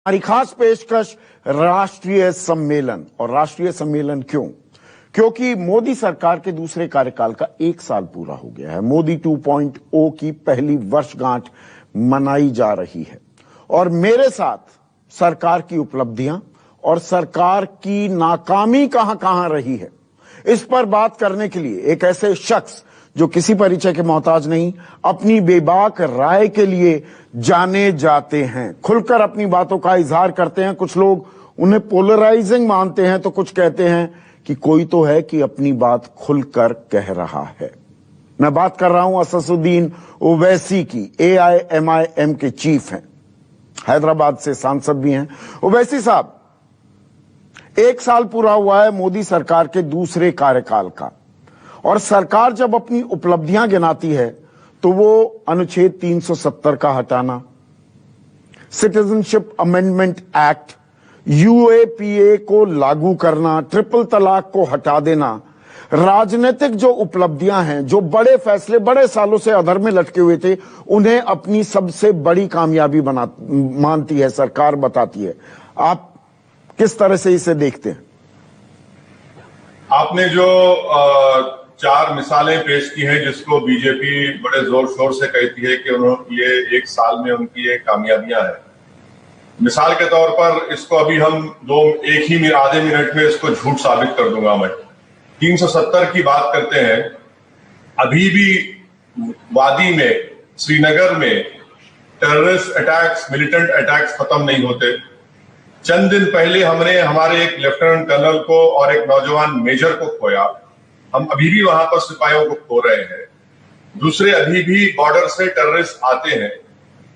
हमारी खास पेशकश राष्ट्रीय सम्मेलन। और राष्ट्रीय सम्मेलन क्यों? क्योंकि मोदी सरकार के दूसरे कार्यकाल का 1 साल पूरा हो गया है। मोदी 2.0 की पहली वर्षगांठ मनाई जा रही है और मेरे साथ सरकार की उपलब्धियां और सरकार की नाकामी कहां कहां रही है, इस पर बात करने के लिए एक ऐसे शख्स जो किसी परिचय के मोहताज नहीं, अपनी बेबाक राय के लिए जाने जाते हैं, खुलकर अपनी बातों का इजहार करते हैं। कुछ लोग उन्हें पोलराइजिंग मानते हैं तो कुछ कहते हैं कि कोई तो है कि अपनी बात खुलकर कह रहा है। मैं बात कर रहा हूं असदुद्दीन ओवैसी की। AIMIM के चीफ हैं, हैदराबाद से सांसद भी हैं। ओवैसी साहब, 1 साल पूरा हुआ है मोदी सरकार के दूसरे कार्यकाल का, और सरकार जब अपनी उपलब्धियां गिनाती है तो वो अनुच्छेद 370 का हटाना, सिटीजनशिप अमेंडमेंट एक्ट, UAPA को लागू करना, ट्रिपल तलाक को हटा देना, राजनीतिक जो उपलब्धियां हैं, जो बड़े फैसले बड़े सालों से अधर में लटके हुए थे, उन्हें अपनी सबसे बड़ी कामयाबी मानती है सरकार, बताती है। आप किस तरह से इसे देखते हैं? आपने जो 4 मिसालें पेश की हैं जिसको बीजेपी बड़े जोर शोर से कहती है कि ये 1 साल में उनकी ये कामयाबियां हैं। मिसाल के तौर पर इसको अभी हम आधे मिनट में इसको झूठ साबित कर दूंगा मैं। 370 की बात करते हैं, अभी भी वादी में, श्रीनगर में टेररिस्ट अटैक्स, मिलिटेंट अटैक्स खत्म नहीं होते। चंद दिन पहले हमने हमारे एक लेफ्टिनेंट कर्नल को और एक नौजवान मेजर को खोया। हम अभी भी वहां पर सिपाहियों को खो रहे हैं। दूसरे, अभी भी बॉर्डर से टेररिस्ट आते हैं।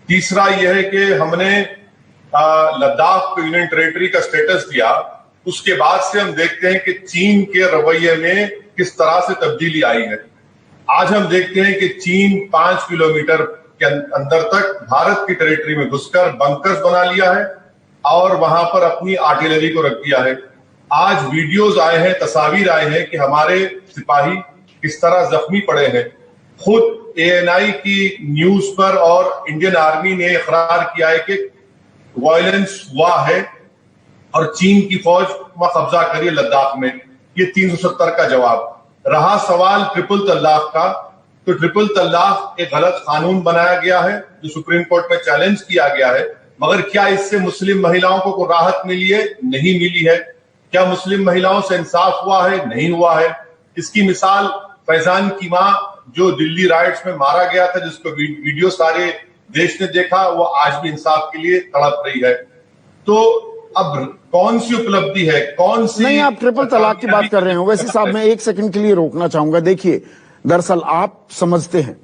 तीसरा यह है कि हमने लद्दाख को यूनियन टेरिटरी का स्टेटस दिया। उसके बाद से हम देखते हैं कि चीन के रवैये में किस तरह से तब्दीली आई है। आज हम देखते हैं कि चीन 5 किलोमीटर के अंदर तक भारत की टेरिटरी में घुसकर बंकर्स बना लिया है और वहां पर अपनी आर्टिलरी को रख दिया है। आज वीडियोस आए हैं, तस्वीर आए हैं कि हमारे सिपाही किस तरह जख्मी पड़े हैं। खुद ANI की न्यूज पर और इंडियन आर्मी ने इकरार किया है कि वायलेंस हुआ है और चीन की फौज वहां कब्जा करी लद्दाख में। ये 370 का जवाब रहा। सवाल ट्रिपल तलाक का, तो ट्रिपल तलाक एक गलत कानून बनाया गया है जो सुप्रीम कोर्ट में चैलेंज किया गया है। मगर क्या इससे मुस्लिम महिलाओं को राहत मिली है? नहीं मिली है। क्या मुस्लिम महिलाओं से इंसाफ हुआ है? नहीं हुआ है। इसकी मिसाल फैजान की मां जो दिल्ली राइट्स में मारा गया था, जिसको वीडियो सारे देश ने देखा, वो आज भी इंसाफ के लिए तड़प रही है। तो अब कौन सी उपलब्धि है, कौन सी? नहीं, आप ट्रिपल तलाक की बात कर रहे हो। वैसे साहब, मैं 1 सेकंड के लिए रोकना चाहूंगा। देखिए, दरअसल आप समझते हैं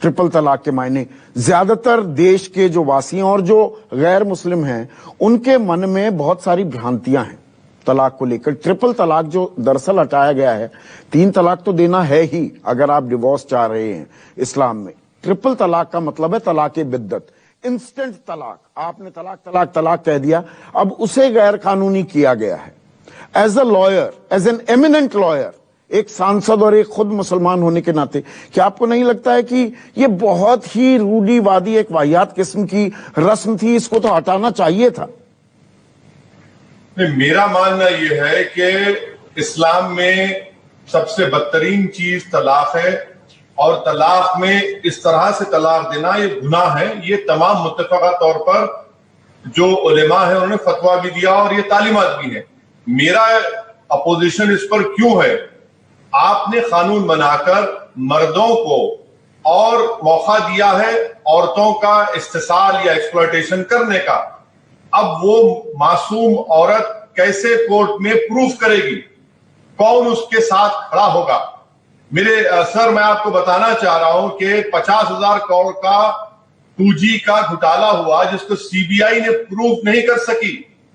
ट्रिपल तलाक के मायने, ज्यादातर देश के जो वासी और जो गैर मुस्लिम हैं उनके मन में बहुत सारी भ्रांतियां हैं तलाक को लेकर। ट्रिपल तलाक जो दरअसल हटाया गया है, 3 तलाक तो देना है ही अगर आप डिवोर्स चाह रहे हैं इस्लाम में। ट्रिपल तलाक का मतलब है तलाक बिद्दत, इंस्टेंट तलाक। आपने तलाक तलाक तलाक कह दिया, अब उसे गैर कानूनी किया गया है। As a lawyer, as an eminent lawyer, एक सांसद और एक खुद मुसलमान होने के नाते, क्या आपको नहीं लगता है कि ये बहुत ही रूढ़िवादी, एक वाहियात किस्म की रस्म थी, इसको तो हटाना चाहिए था? मेरा मानना यह है कि इस्लाम में सबसे बदतरीन चीज तलाक है और तलाक में इस तरह से तलाक देना ये गुनाह है। ये तमाम मुत्तफ़क़ा तौर पर जो उलेमा है उन्होंने फतवा भी दिया और ये तालीमात भी है। मेरा अपोजिशन इस पर क्यों है? आपने कानून बनाकर मर्दों को और मौका दिया है औरतों का इस्तेसाल या एक्सप्लॉयटेशन करने का। अब वो मासूम औरत कैसे कोर्ट में प्रूफ करेगी? कौन उसके साथ खड़ा होगा? मेरे सर, मैं आपको बताना चाह रहा हूं कि 50,000 करोड़ का 2G का घोटाला हुआ जिसको CBI ने प्रूफ नहीं कर सकी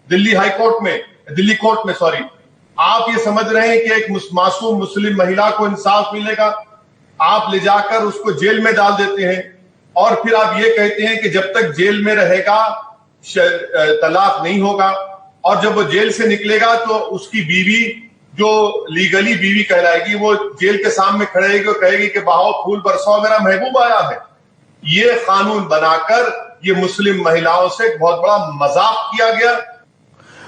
दिल्ली कोर्ट में सॉरी। आप ये समझ रहे हैं कि एक मासूम मुस्लिम महिला को इंसाफ मिलेगा? आप ले जाकर उसको जेल में डाल देते हैं और फिर आप ये कहते हैं कि जब तक जेल में रहेगा तलाक नहीं होगा, और जब वो जेल से निकलेगा तो उसकी बीवी, जो लीगली बीवी कहलाएगी, वो जेल के सामने खड़ेगी और कहेगी कि बहाओ फूल बरसाओ, मेरा महबूब आया है। ये कानून बनाकर ये मुस्लिम महिलाओं से एक बहुत बड़ा मजाक किया गया।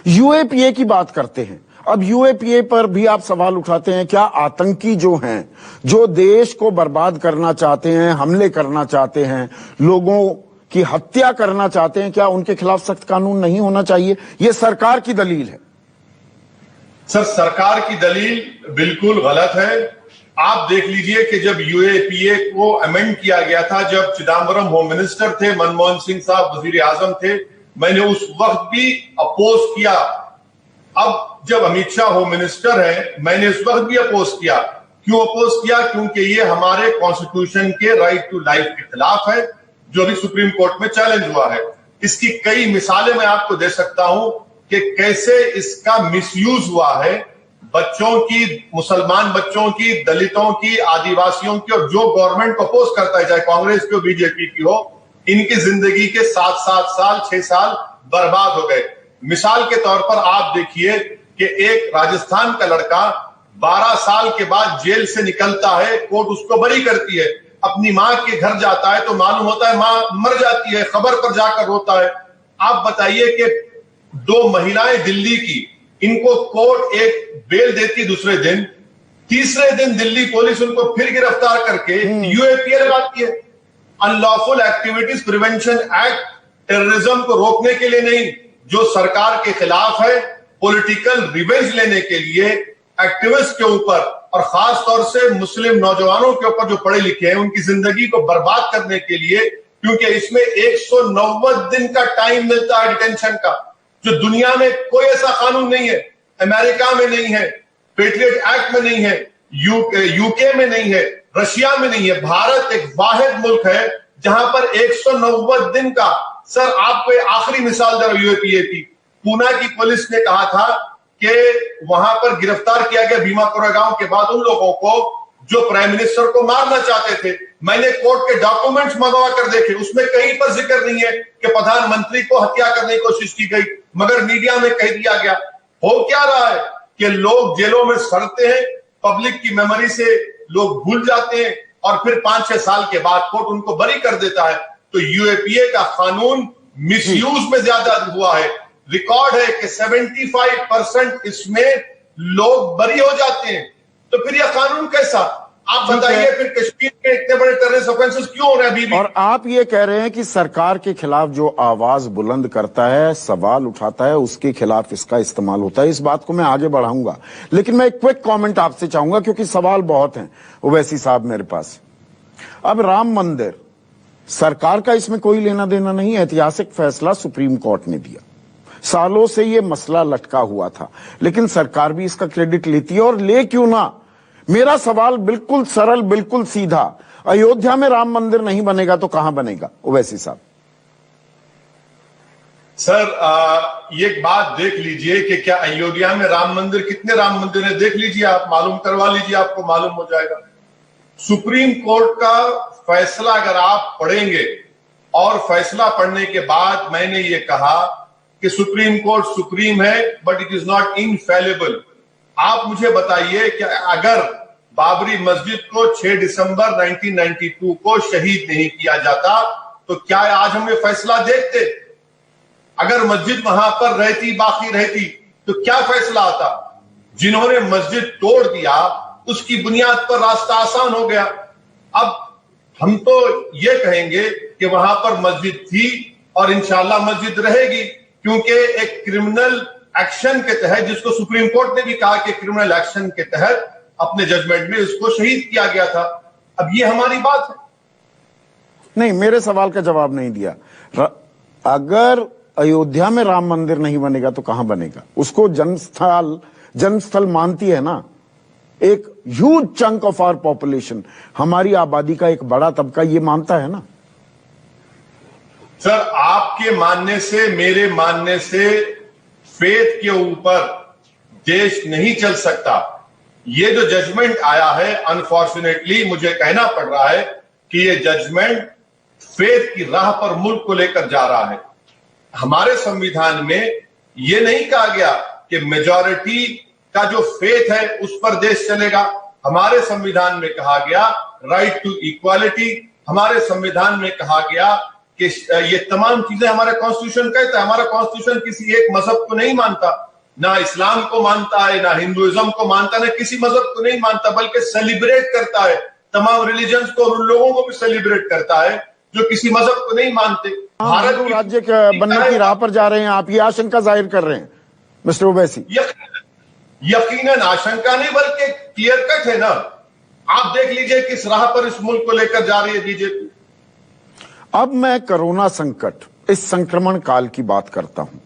यूएपीए की बात करते हैं। अब यूएपीए पर भी आप सवाल उठाते हैं, क्या आतंकी जो हैं, जो देश को बर्बाद करना चाहते हैं, हमले करना चाहते हैं, लोगों की हत्या करना चाहते हैं, क्या उनके खिलाफ सख्त कानून नहीं होना चाहिए? यह सरकार की दलील है। सर, सरकार की दलील बिल्कुल गलत है। आप देख लीजिए कि जब यूएपीए को अमेंड किया गया था, जब चिदम्बरम होम मिनिस्टर थे, मनमोहन सिंह साहब वजीर आजम थे, मैंने उस वक्त भी अपोज किया। अब जब अमित शाह होम मिनिस्टर है, मैंने उस वक्त भी अपोज किया। क्यों अपोज किया? क्योंकि ये हमारे कॉन्स्टिट्यूशन के राइट टू लाइफ के खिलाफ है, जो अभी सुप्रीम कोर्ट में चैलेंज हुआ है। इसकी कई मिसालें मैं आपको दे सकता हूं कि कैसे इसका मिसयूज हुआ है, बच्चों की, मुसलमान बच्चों की, दलितों की, आदिवासियों की, और जो गवर्नमेंट को अपोज करता है, चाहे कांग्रेस की हो, बीजेपी की हो, इनकी जिंदगी के 7-7 साल, 6 साल बर्बाद हो गए। मिसाल के तौर पर आप देखिए कि एक राजस्थान का लड़का 12 साल के बाद जेल से निकलता है, कोर्ट उसको बरी करती है, अपनी मां के घर जाता है तो मालूम होता है मां मर जाती है, खबर पर जाकर रोता है। आप बताइए कि 2 महिलाएं दिल्ली की, इनको कोर्ट एक बेल देती दूसरे दिन, तीसरे दिन दिल्ली पुलिस उनको फिर गिरफ्तार करके यूएपीए लगाती है। Unlawful activities prevention act terrorism को रोकने के लिए नहीं, जो सरकार के खिलाफ है, पॉलिटिकल रिवेंज लेने के लिए एक्टिविस्ट के ऊपर और खास तौर से मुस्लिम नौजवानों के ऊपर जो पढ़े लिखे हैं, उनकी जिंदगी को बर्बाद करने के लिए, क्योंकि इसमें 190 दिन का टाइम मिलता है डिटेंशन का, जो दुनिया में कोई ऐसा कानून नहीं है। अमेरिका में नहीं है, पेट्रियट एक्ट में नहीं है, यूके में नहीं है, रशिया में नहीं है। भारत एक वाहिद मुल्क है जहां पर 190 दिन का। सर, आपको आखिरी मिसाल दे रहा हूं यूएपीए की। पूना की पुलिस ने कहा था कि वहां पर गिरफ्तार किया गया भीमा कोरेगांव के बाद उन लोगों को जो प्राइम मिनिस्टर को मारना चाहते थे। मैंने कोर्ट के डॉक्यूमेंट्स मंगवा कर देखे, उसमें कहीं पर जिक्र नहीं है कि प्रधानमंत्री को हत्या करने की कोशिश की गई, मगर मीडिया में कह दिया गया। हो क्या रहा है कि लोग जेलों में सड़ते हैं, पब्लिक की मेमोरी से लोग भूल जाते हैं और फिर 5-6 साल के बाद कोर्ट उनको बरी कर देता है। तो यूएपीए का कानून मिसयूज में ज्यादा हुआ है। रिकॉर्ड है कि 75% इसमें लोग बरी हो जाते हैं। तो फिर यह कानून कैसा? आप बताइए, फिर कश्मीर में इतने बड़े टेररिस्ट ऑफेंसेस क्यों हो रहे हैं अभी भी? और आप ये कह रहे हैं कि सरकार के खिलाफ जो आवाज बुलंद करता है, सवाल उठाता है, उसके खिलाफ इसका इस्तेमाल होता है। इस बात को मैं आगे बढ़ाऊंगा, लेकिन मैं एक क्विक कमेंट आपसे चाहूंगा, क्योंकि सवाल बहुत हैं ओवैसी साहब मेरे पास। अब राम मंदिर, सरकार का इसमें कोई लेना देना नहीं है। ऐतिहासिक फैसला सुप्रीम कोर्ट ने दिया, सालों से ये मसला लटका हुआ था, लेकिन सरकार भी इसका क्रेडिट लेती है, और ले क्यों ना। मेरा सवाल बिल्कुल सरल, बिल्कुल सीधा, अयोध्या में राम मंदिर नहीं बनेगा तो कहां बनेगा ओवैसी साहब? सर, ये बात देख लीजिए कि क्या अयोध्या में राम मंदिर, कितने राम मंदिर है देख लीजिए, आप मालूम करवा लीजिए, आपको मालूम हो जाएगा। सुप्रीम कोर्ट का फैसला अगर आप पढ़ेंगे, और फैसला पढ़ने के बाद मैंने ये कहा कि सुप्रीम कोर्ट सुप्रीम है, but it is not infallible. आप मुझे बताइए कि अगर बाबरी मस्जिद को 6 दिसंबर 1992 को शहीद नहीं किया जाता तो क्या आज हम ये फैसला देखते? अगर मस्जिद वहां पर रहती, बाकी रहती, तो क्या फैसला आता? जिन्होंने मस्जिद तोड़ दिया, उसकी बुनियाद पर रास्ता आसान हो गया। अब हम तो ये कहेंगे कि वहां पर मस्जिद थी और इंशाल्लाह मस्जिद रहेगी, क्योंकि एक क्रिमिनल एक्शन के तहत, जिसको सुप्रीम कोर्ट ने भी कहा कि क्रिमिनल एक्शन के तहत अपने जजमेंट में उसको शहीद किया गया था। अब ये हमारी बात है। नहीं, मेरे सवाल का जवाब नहीं दिया। अगर अयोध्या में राम मंदिर नहीं बनेगा तो कहां बनेगा? उसको जन्मस्थल मानती है ना एक huge chunk of our population, हमारी आबादी का एक बड़ा तबका ये मानता है ना। सर, आपके मानने से, मेरे मानने से फेथ के ऊपर देश नहीं चल सकता। ये जो जजमेंट आया है, अनफॉर्चुनेटली मुझे कहना पड़ रहा है कि ये जजमेंट फेथ की राह पर मुल्क को लेकर जा रहा है। हमारे संविधान में ये नहीं कहा गया कि मेजॉरिटी का जो फेथ है उस पर देश चलेगा। हमारे संविधान में कहा गया राइट टू इक्वालिटी, हमारे संविधान में कहा गया कि ये तमाम चीजें हमारे कॉन्स्टिट्यूशन कहता है। हमारा कॉन्स्टिट्यूशन किसी एक मजहब को नहीं मानता, ना इस्लाम को मानता है, ना हिंदुइज्म को मानता, ना किसी मजहब को नहीं मानता, बल्कि सेलिब्रेट करता है तमाम रिलीजन्स को, और उन लोगों को भी सेलिब्रेट करता है जो किसी मजहब को नहीं मानते। भारत राज्य बनने की राह पर जा रहे हैं, आप ये आशंका जाहिर कर रहे हैं मिस्टर ओवैसी? यकीनन आशंका नहीं बल्कि क्लियर कट है ना। आप देख लीजिए किस राह पर इस मुल्क को लेकर जा रही है बीजेपी। अब मैं कोरोना संकट, इस संक्रमण काल की बात करता हूं।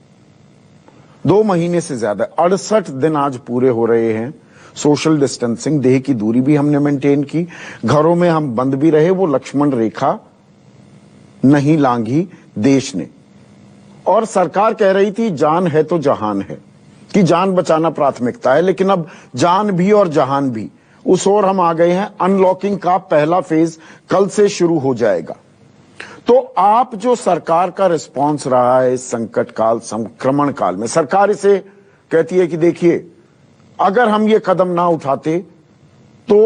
2 महीने से ज्यादा 68 दिन आज पूरे हो रहे हैं। सोशल डिस्टेंसिंग, देह की दूरी भी हमने मेंटेन की, घरों में हम बंद भी रहे, वो लक्ष्मण रेखा नहीं लांघी देश ने। और सरकार कह रही थी जान है तो जहान है, कि जान बचाना प्राथमिकता है, लेकिन अब जान भी और जहान भी, उस ओर हम आ गए हैं। अनलॉकिंग का पहला फेज कल से शुरू हो जाएगा। तो आप जो सरकार का रिस्पांस रहा है इस संकट काल, संक्रमण काल में, सरकार इसे कहती है कि देखिए अगर हम ये कदम ना उठाते तो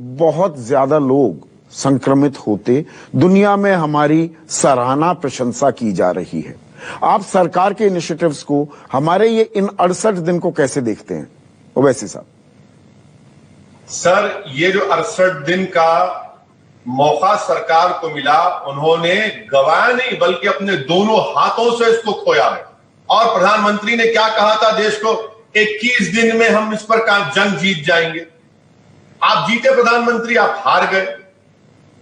बहुत ज्यादा लोग संक्रमित होते। दुनिया में हमारी सराहना, प्रशंसा की जा रही है। आप सरकार के इनिशिएटिव्स को, हमारे ये इन 68 दिन को कैसे देखते हैं ओवैसी साहब? सर, ये जो 68 दिन का मौका सरकार को मिला, उन्होंने गवाया नहीं बल्कि अपने दोनों हाथों से इसको खोया है। और प्रधानमंत्री ने क्या कहा था देश को? 21 दिन में हम इस पर जंग जीत जाएंगे। आप जीते प्रधानमंत्री, आप हार गए।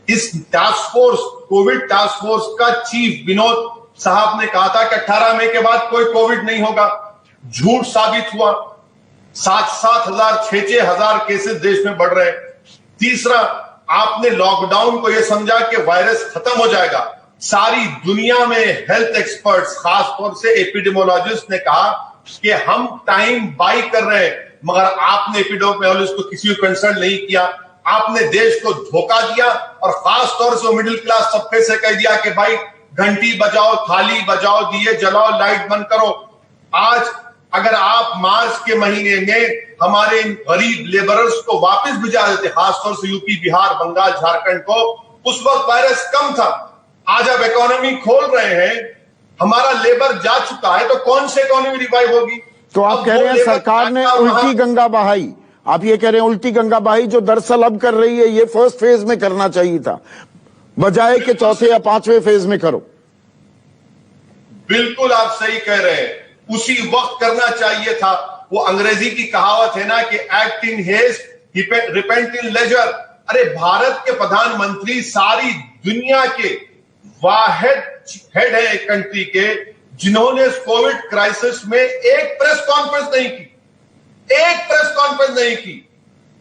इस task force, Covid task force का चीफ विनोद साहब ने कहा था कि 18 मई के बाद कोई कोविड नहीं होगा। झूठ साबित हुआ। 7-7 हजार, 6-6 हजार केसेस देश में बढ़ रहे हैं। तीसरा, आपने लॉकडाउन को यह समझा कि वायरस खत्म हो जाएगा। सारी दुनिया में हेल्थ एक्सपर्ट्स, खासतौर से एपिडेमियोलॉजिस्ट ने कहा कि हम टाइम बाई कर रहे हैं, मगर आपने एपिडेमियोलॉजिस्ट को किसी को कंसल्ट नहीं किया। आपने देश को धोखा दिया और खासतौर से मिडिल क्लास तबके से कह दिया कि भाई घंटी बजाओ, थाली बजाओ, दिए जलाओ, लाइट बंद करो। आज अगर आप मार्च के महीने में हमारे गरीब लेबरर्स को वापस भिजा देते, खासतौर से यूपी, बिहार, बंगाल, झारखंड को, उस वक्त वायरस कम था। आज अब इकोनॉमी खोल रहे हैं, हमारा लेबर जा चुका है, तो कौन से इकोनॉमी रिवाइव होगी? तो आप कह रहे हैं सरकार ने उल्टी गंगा बहाई। आप ये कह रहे हैं उल्टी गंगा बहाई, जो दरअसल अब कर रही है, ये फर्स्ट फेज में करना चाहिए था, बजाय के चौथे या 5वें फेज में करो। बिल्कुल आप सही कह रहे हैं, उसी वक्त करना चाहिए था। वो अंग्रेजी की कहावत है ना कि act in haste, repent in leisure. अरे भारत के प्रधानमंत्री सारी दुनिया के वाहिद हेड है एक कंट्री के, जिन्होंने कोविड क्राइसिस में एक प्रेस कॉन्फ्रेंस नहीं की, एक प्रेस कॉन्फ्रेंस नहीं की।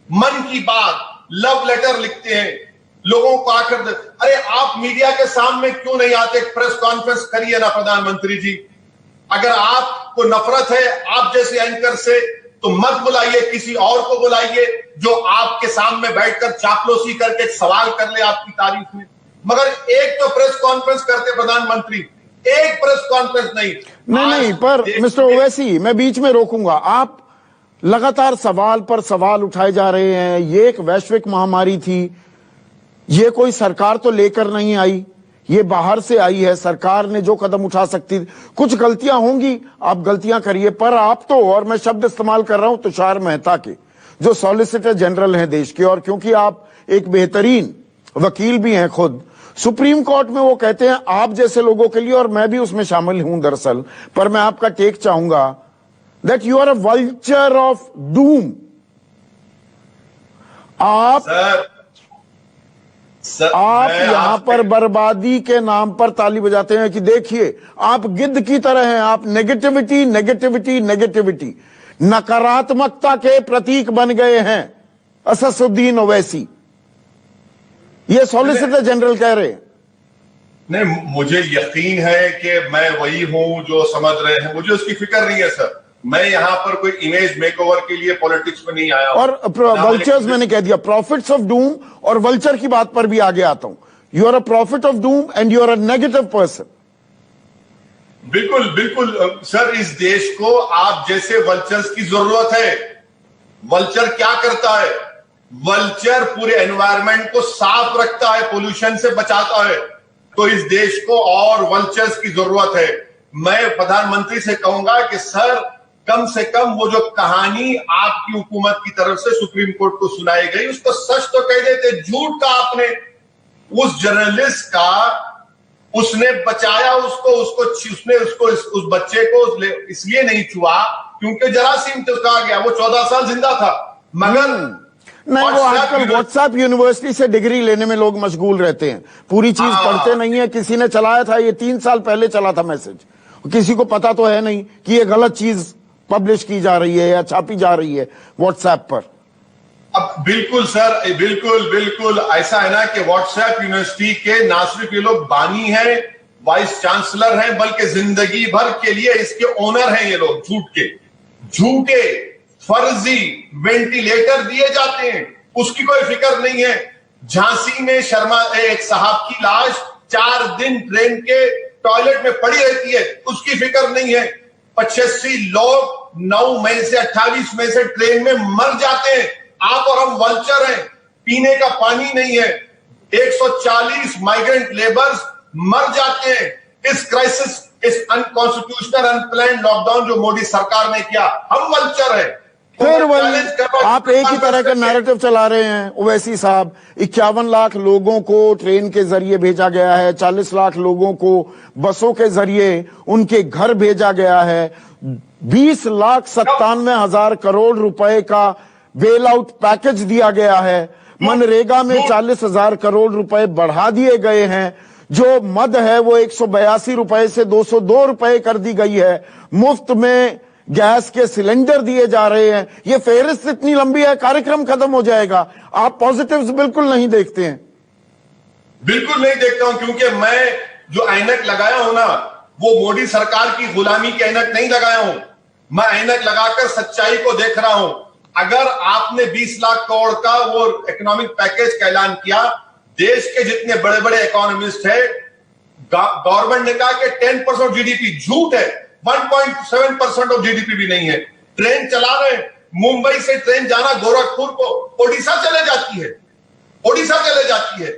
मन की बात, लव लेटर लिखते हैं लोगों को आकर। अरे आप मीडिया के सामने क्यों नहीं आते? प्रेस कॉन्फ्रेंस करिए ना प्रधानमंत्री जी। अगर आपको नफरत है आप जैसे एंकर से, तो मत बुलाइए, किसी और को बुलाइए जो आपके सामने बैठकर चापलूसी करके सवाल कर ले आपकी तारीफ में। मगर एक तो प्रेस कॉन्फ्रेंस करते प्रधानमंत्री, एक प्रेस कॉन्फ्रेंस नहीं। पर मिस्टर ओवैसी, मैं बीच में रोकूंगा। आप लगातार सवाल पर सवाल उठाए जा रहे हैं। ये एक वैश्विक महामारी थी, ये कोई सरकार तो लेकर नहीं आई, ये बाहर से आई है। सरकार ने जो कदम उठा सकती थी, कुछ गलतियां होंगी, आप गलतियां करिए, पर आप तो, और मैं शब्द इस्तेमाल कर रहा हूं तुषार मेहता के, जो सॉलिसिटर जनरल हैं देश के, और क्योंकि आप एक बेहतरीन वकील भी हैं खुद, सुप्रीम कोर्ट में वो कहते हैं आप जैसे लोगों के लिए, और मैं भी उसमें शामिल हूं दरअसल, पर मैं आपका टेक चाहूंगा, that you are a vulture of doom. आप यहां पर बर्बादी के नाम पर ताली बजाते हैं कि देखिए आप गिद्ध की तरह हैं, आप नेगेटिविटी नेगेटिविटी नेगेटिविटी, नकारात्मकता के प्रतीक बन गए हैं। असदुद्दीन ओवैसी, ये सॉलिसिटर जनरल कह रहे हैं। नहीं, मुझे यकीन है कि मैं वही हूं जो समझ रहे हैं, मुझे उसकी फिक्र नहीं है सर। मैं यहां पर कोई इमेज मेकओवर के लिए पॉलिटिक्स में नहीं आया हूं। और वल्चर्स मैंने कह दिया, प्रॉफिट्स ऑफ डूम, और वल्चर की बात पर भी आगे आता हूं। You are a prophet of doom and you are a negative person. बिल्कुल बिल्कुल सर, इस देश को आप जैसे वल्चर्स की जरूरत है। वल्चर क्या करता है? वल्चर पूरे एनवायरनमेंट को साफ रखता है, पोल्यूशन से बचाता है। तो इस देश को और वल्चर्स की जरूरत है। मैं प्रधानमंत्री से कहूंगा कि सर, कम से कम वो जो कहानी आपकी हुकूमत की तरफ से सुप्रीम कोर्ट को सुनाई गई, उसको सच तो कह देते। झूठ का आपने उस जर्नलिस्ट का, उसने बचाया उसने उस बच्चे को इसलिए नहीं छुआ क्योंकि जरासीम तो कहा गया, वो 14 साल जिंदा था। मगर नहीं, वो आजकल व्हाट्सएप यूनिवर्सिटी से डिग्री लेने में लोग मशगूल रहते हैं, पूरी चीज पढ़ते नहीं है। किसी ने चलाया था, ये 3 साल पहले चला था मैसेज, किसी को पता तो है नहीं कि ये गलत चीज पब्लिश की जा रही है या छापी जा रही है व्हाट्सएप पर। अब बिल्कुल सर, बिल्कुल ऐसा है ना कि व्हाट्सएप यूनिवर्सिटी के ना सिर्फ ये लोग बानी हैं, वाइस चांसलर हैं, बल्कि जिंदगी भर के लिए इसके ओनर हैं ये लोग। झूठे फर्जी वेंटिलेटर दिए जाते हैं, उसकी कोई फिक्र नहीं है। झांसी में शर्मा एक साहब की लाश 4 दिन ट्रेन के टॉयलेट में पड़ी रहती है, उसकी फिक्र नहीं है। 85 लोग 9 मई से 28 मई से ट्रेन में मर जाते हैं। आप और हम वल्चर हैं, पीने का पानी नहीं है। 140 माइग्रेंट लेबर्स मर जाते हैं। इस क्राइसिस, इस अनकॉन्स्टिट्यूशनल अनप्लान्ड लॉकडाउन जो मोदी सरकार ने किया, हम वल्चर हैं। फिर वही आप एक ही तरह का नैरेटिव चला रहे हैं। ओवैसी साहब, 51 लाख लोगों को ट्रेन के जरिए भेजा गया है, 40 लाख लोगों को बसों के जरिए उनके घर भेजा गया है, 20,97,000 करोड़ रुपए का बेल आउट पैकेज दिया गया है, मनरेगा में 40,000 करोड़ रुपए बढ़ा दिए गए हैं, जो मद है वो 182 रुपए से 202 रुपए कर दी गई है, मुफ्त में गैस के सिलेंडर दिए जा रहे हैं। ये फेहरिस्त इतनी लंबी है, कार्यक्रम खत्म हो जाएगा। आप पॉजिटिव्स बिल्कुल नहीं देखते हैं। बिल्कुल नहीं देखता हूं, क्योंकि मैं जो ऐनक लगाया हूं ना, वो मोदी सरकार की गुलामी की ऐनक नहीं लगाया हूं। मैं ऐनक लगाकर सच्चाई को देख रहा हूं। अगर आपने 20 लाख करोड़ का वो इकोनॉमिक पैकेज का ऐलान किया, देश के जितने बड़े बड़े इकोनॉमिस्ट है, गवर्नमेंट ने कहा कि 10% जीडीपी, झूठ है। 1.7% ऑफ जीडीपी भी नहीं है। ट्रेन चला रहे, मुंबई से ट्रेन जाना गोरखपुर को ओडिशा चले जाती है।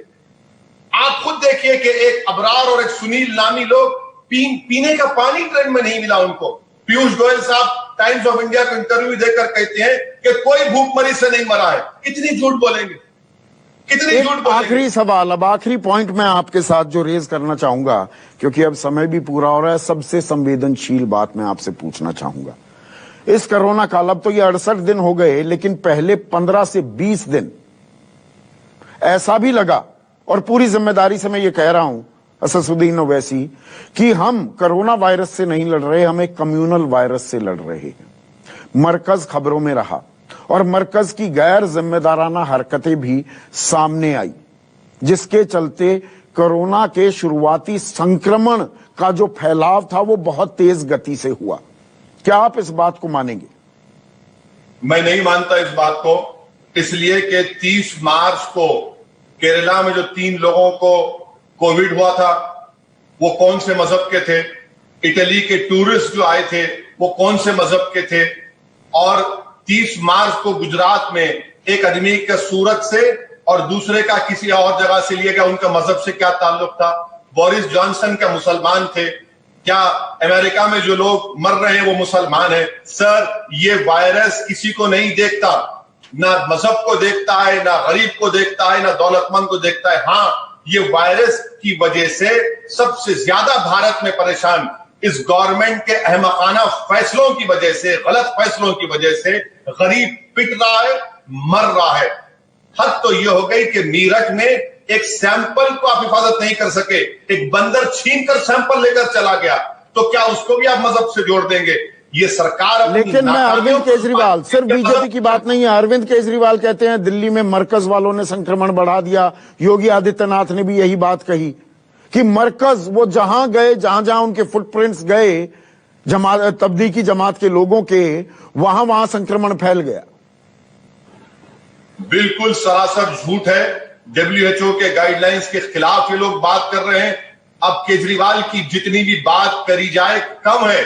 आप खुद देखिए कि एक अबरार और एक सुनील नामी लोग पीने का पानी ट्रेन में नहीं मिला उनको। पीयूष गोयल साहब टाइम्स ऑफ इंडिया को इंटरव्यू देकर कहते हैं कि कोई भूखमरी से नहीं मरा है। कितनी झूठ बोलेंगे, आखिरी सवाल, अब आखिरी पॉइंट मैं आपके साथ जो रेज करना चाहूंगा, क्योंकि अब समय भी पूरा हो रहा है, सबसे संवेदनशील बात मैं आपसे पूछना चाहूंगा। इस कोरोना काल, अब तो ये 68 दिन हो गए, लेकिन पहले 15 से 20 दिन ऐसा भी लगा, और पूरी जिम्मेदारी से मैं ये कह रहा हूं असदुद्दीन ओवैसी, कि हम कोरोना वायरस से नहीं लड़ रहे, हम एक कम्युनल वायरस से लड़ रहे हैं। मरकज खबरों में रहा और मरकज की गैर जिम्मेदाराना हरकतें भी सामने आई, जिसके चलते कोरोना के शुरुआती संक्रमण का जो फैलाव था वो बहुत तेज गति से हुआ। क्या आप इस बात को मानेंगे? मैं नहीं मानता इस बात को, इसलिए कि 30 मार्च को केरला में जो 3 लोगों को कोविड हुआ था, वो कौन से मजहब के थे? इटली के टूरिस्ट जो आए थे वो कौन से मजहब के थे? और 30 मार्च को गुजरात में एक आदमी का सूरत से और दूसरे का किसी और जगह से लिया गया, उनका मजहब से क्या ताल्लुक था? बोरिस जॉनसन का मुसलमान थे क्या? अमेरिका में जो लोग मर रहे हैं वो मुसलमान हैं? सर, ये वायरस किसी को नहीं देखता, ना मजहब को देखता है, ना गरीब को देखता है, ना दौलतमंद को देखता है। हाँ, ये वायरस की वजह से सबसे ज्यादा भारत में परेशान इस गवर्नमेंट के अहमकाना फैसलों की वजह से, गलत फैसलों की वजह से गरीब पिट रहा है, मर रहा है। हद तो यह हो गई कि मीरठ में एक सैंपल को आप हिफाजत नहीं कर सके, एक बंदर छीनकर सैंपल लेकर चला गया, तो क्या उसको भी आप मजहब से जोड़ देंगे? ये सरकार। लेकिन मैं अरविंद केजरीवाल, सिर्फ बीजेपी की बात नहीं है, अरविंद केजरीवाल कहते हैं दिल्ली में मरकज वालों ने संक्रमण बढ़ा दिया। योगी आदित्यनाथ ने भी यही बात कही कि मरकज, वो जहां गए, जहां जहां उनके फुटप्रिंट्स गए जमात, तबलीगी जमात के लोगों के, वहां वहां संक्रमण फैल गया। बिल्कुल सरासर झूठ है। WHO के गाइडलाइंस के खिलाफ ये लोग बात कर रहे हैं। अब केजरीवाल की जितनी भी बात करी जाए कम है।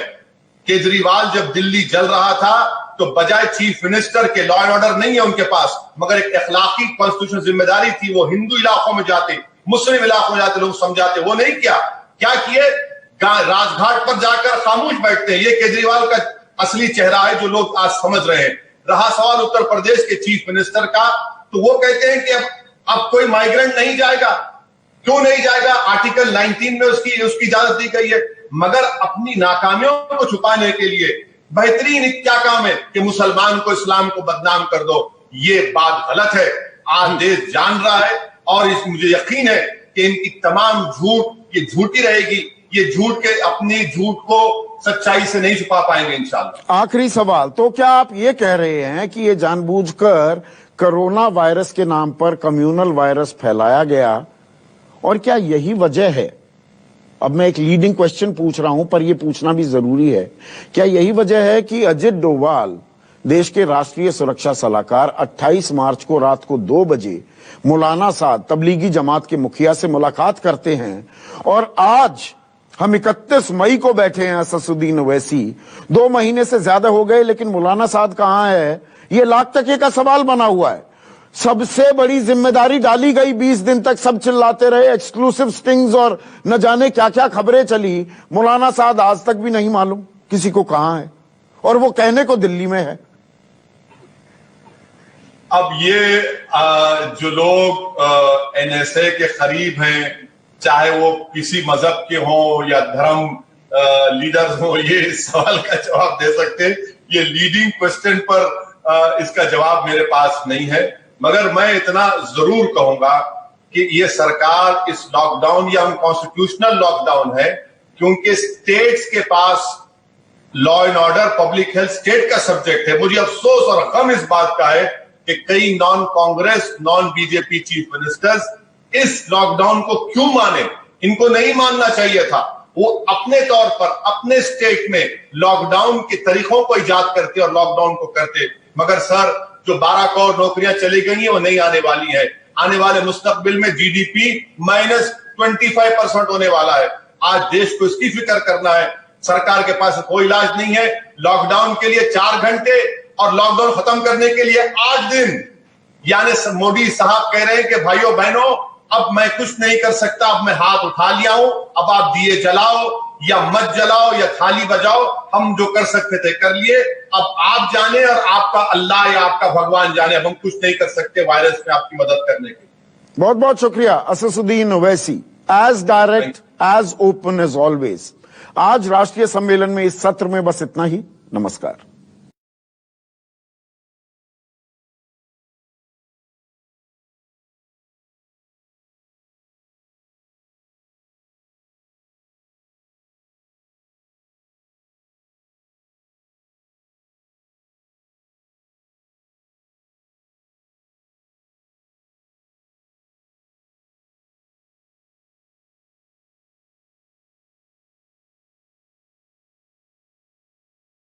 केजरीवाल जब दिल्ली जल रहा था तो बजाय चीफ मिनिस्टर के, लॉ एंड ऑर्डर नहीं है उनके पास, मगर एक अखलाकी कॉन्स्टिट्यूशनल जिम्मेदारी थी, वो हिंदू इलाकों में जाते, मुस्लिम इलाकों जाते लोग समझाते, वो नहीं किया। क्या किए? राजघाट पर जाकर खामोश बैठते हैं। ये केजरीवाल का असली चेहरा है जो लोग आज समझ रहे हैं। रहा सवाल उत्तर प्रदेश के चीफ मिनिस्टर का, तो वो कहते हैं कि अब कोई माइग्रेंट नहीं जाएगा। क्यों नहीं जाएगा? आर्टिकल 19 में उसकी इजाजत दी गई है। मगर अपनी नाकामियों को छुपाने के लिए बेहतरीन क्या काम है कि मुसलमान को, इस्लाम को बदनाम कर दो। ये बात गलत है, आज देश जान रहा है और मुझे यकीन है कि इनकी तमाम झूठ ये झूठी रहेगी। ये झूठ के अपनी झूठ को सच्चाई से नहीं छुपा पाएंगे इंशाल्लाह। आखिरी सवाल, तो क्या आप ये कह रहे हैं कि ये जानबूझकर कोरोना वायरस के नाम पर कम्युनल वायरस फैलाया गया, और क्या यही वजह है, अब मैं एक लीडिंग क्वेश्चन पूछ रहा हूं पर यह पूछना भी जरूरी है, क्या यही वजह है कि अजित डोभाल देश के राष्ट्रीय सुरक्षा सलाहकार 28 मार्च को रात को 2 बजे मौलाना साद तबलीगी जमात के मुखिया से मुलाकात करते हैं, और आज हम 31 मई को बैठे हैं असदुद्दीन ओवैसी, 2 महीने से ज्यादा हो गए लेकिन मौलाना साद कहां है, ये लाख टके का सवाल बना हुआ है। सबसे बड़ी जिम्मेदारी डाली गई, 20 दिन तक सब चिल्लाते रहे, एक्सक्लूसिव स्टिंग्स और न जाने क्या क्या खबरें चली, मौलाना साद आज तक भी नहीं मालूम किसी को कहां है, और वो कहने को दिल्ली में है। अब ये जो लोग एनएसए के करीब हैं, चाहे वो किसी मजहब के हों या धर्म लीडर्स हों, ये इस सवाल का जवाब दे सकते हैं। ये लीडिंग क्वेश्चन पर इसका जवाब मेरे पास नहीं है, मगर मैं इतना जरूर कहूंगा कि ये सरकार इस लॉकडाउन या अनकॉन्स्टिट्यूशनल लॉकडाउन है क्योंकि स्टेट्स के पास law and order, public health state का सब्जेक्ट है। मुझे अफसोस और गम इस बात का है कि कई non Congress, non BJP chief ministers इस लॉकडाउन को क्यों माने? इनको नहीं मानना चाहिए था। वो अपने तौर पर अपने स्टेट में लॉकडाउन के तरीकों को इजाद करते और लॉकडाउन को करते, मगर सर जो 12 करोड़ नौकरियां चली गई हैं वो नहीं आने वाली है। आने वाले मुस्तकबिल में जीडीपी -25% होने वाला है। आज देश को इसकी फिक्र करना है। सरकार के पास कोई इलाज नहीं है। लॉकडाउन के लिए 4 घंटे और लॉकडाउन खत्म करने के लिए 8 दिन। यानी मोदी साहब कह रहे हैं कि भाइयों बहनों, अब मैं कुछ नहीं कर सकता, अब मैं हाथ उठा लिया हूं, अब आप दिए जलाओ या मत जलाओ या थाली बजाओ, हम जो कर सकते थे कर लिए, अब आप जाने और आपका अल्लाह या आपका भगवान जाने, अब हम कुछ नहीं कर सकते वायरस में आपकी मदद करने के। बहुत बहुत शुक्रिया Asaduddin Owaisi, as direct as open as always. आज राष्ट्रीय सम्मेलन में इस सत्र में बस इतना ही। नमस्कार।